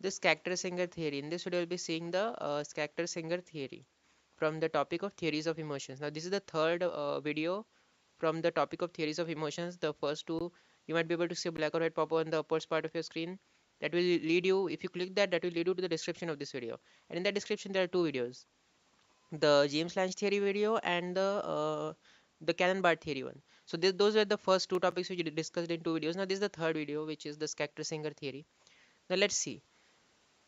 The Schachter-Singer theory. In this video, we'll be seeing the Schachter-Singer theory from the topic of theories of emotions. Now, this is the third video from the topic of theories of emotions. The first two, you might be able to see a black or white pop on the upper part of your screen. That will lead you, if you click that, that will lead you to the description of this video. And in that description, there are two videos: the James Lange theory video and the Cannon-Barth theory one. So those were the first two topics which we discussed in two videos. Now, this is the third video, which is the Schachter-Singer theory. Now, let's see.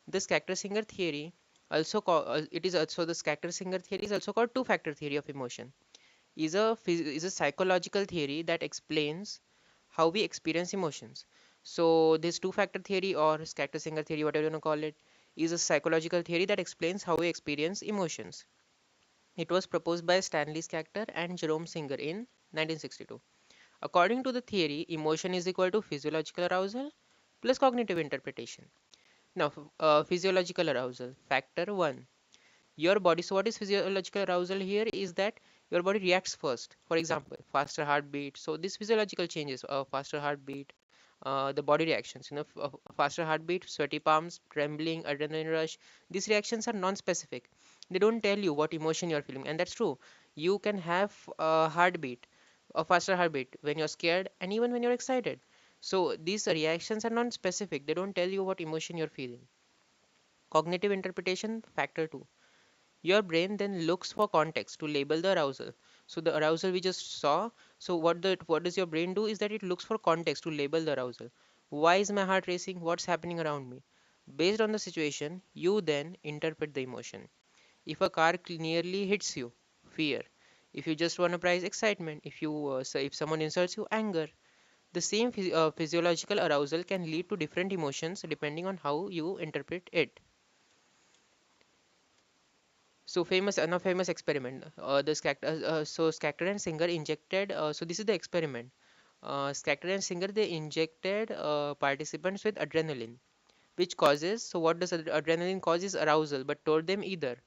This Schachter-Singer theory it is also the Schachter-Singer theory is also called two-factor theory of emotion. Is a psychological theory that explains how we experience emotions. So this two-factor theory or Schachter-Singer theory, whatever you want to call it, is a psychological theory that explains how we experience emotions. It was proposed by Stanley Schachter and Jerome Singer in 1962. According to the theory, emotion is equal to physiological arousal plus cognitive interpretation. Now, physiological arousal. Factor 1. Your body. So, what is physiological arousal here is that your body reacts first. For example, faster heartbeat. So, this physiological changes, faster heartbeat, the body reactions, faster heartbeat, sweaty palms, trembling, adrenaline rush. These reactions are non-specific. They don't tell you what emotion you're feeling, and that's true. You can have a heartbeat, a faster heartbeat when you're scared, and even when you're excited. So these reactions are non-specific. They don't tell you what emotion you're feeling. Cognitive interpretation, factor 2. Your brain then looks for context to label the arousal. So the arousal we just saw, so what does your brain do is that it looks for context to label the arousal. Why is my heart racing? What's happening around me? Based on the situation, you then interpret the emotion. If a car nearly hits you, fear. If you just won a prize, excitement. If someone insults you, anger. The same physiological arousal can lead to different emotions depending on how you interpret it. So famous experiment. Schachter and Singer injected. So this is the experiment. Schachter and Singer, they injected participants with adrenaline, which causes. So what does adrenaline cause is arousal, but told them either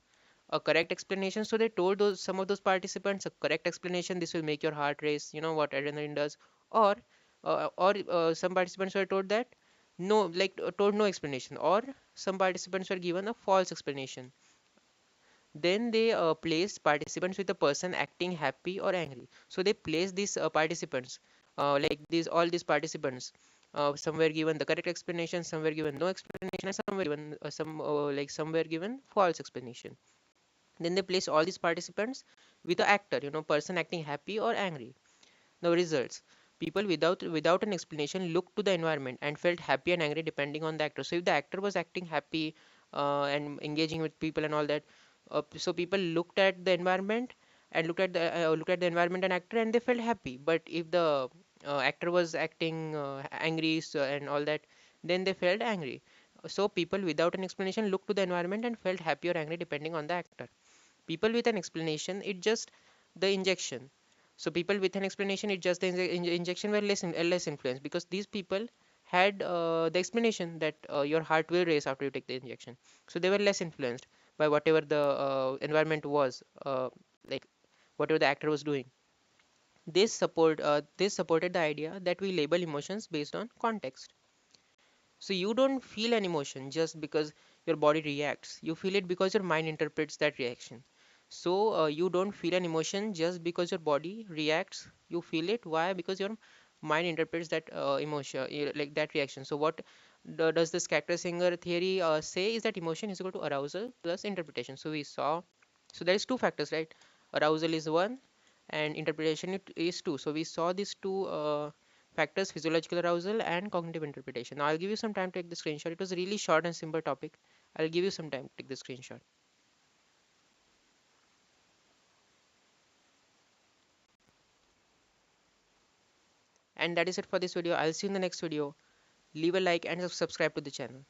a correct explanation. So they told some of those participants a correct explanation. This will make your heart race. You know what adrenaline does, or some participants were told that no, told no explanation, or some participants were given a false explanation. Then they placed participants with a person acting happy or angry. So they placed these participants, like these all these participants. Some were given the correct explanation, some were given no explanation, and some were given some were given false explanation. Then they placed all these participants with the actor, person acting happy or angry. The results: people without an explanation looked to the environment and felt happy and angry depending on the actor. So if the actor was acting happy and engaging with people and all that, so people looked at the environment and looked at the environment and actor and they felt happy. But if the actor was acting angry, and all that, then they felt angry. So people without an explanation looked to the environment and felt happy or angry depending on the actor. People with an explanation, it just the injection. So people with an explanation, it just the injection were less influenced, because these people had the explanation that your heart will race after you take the injection. So they were less influenced by whatever the environment was, like whatever the actor was doing. This supported the idea that we label emotions based on context. So you don't feel an emotion just because your body reacts. You feel it because your mind interprets that reaction. So you don't feel an emotion just because your body reacts. You feel it. Why? Because your mind interprets that emotion, like that reaction. So what does the Schachter-Singer theory say is that emotion is equal to arousal plus interpretation. So we saw. So there is two factors, right? Arousal is one, and interpretation is two. So we saw these two factors: physiological arousal and cognitive interpretation. Now I'll give you some time to take the screenshot. It was a really short and simple topic. I'll give you some time to take the screenshot. And that is it for this video. I'll see you in the next video. Leave a like and subscribe to the channel.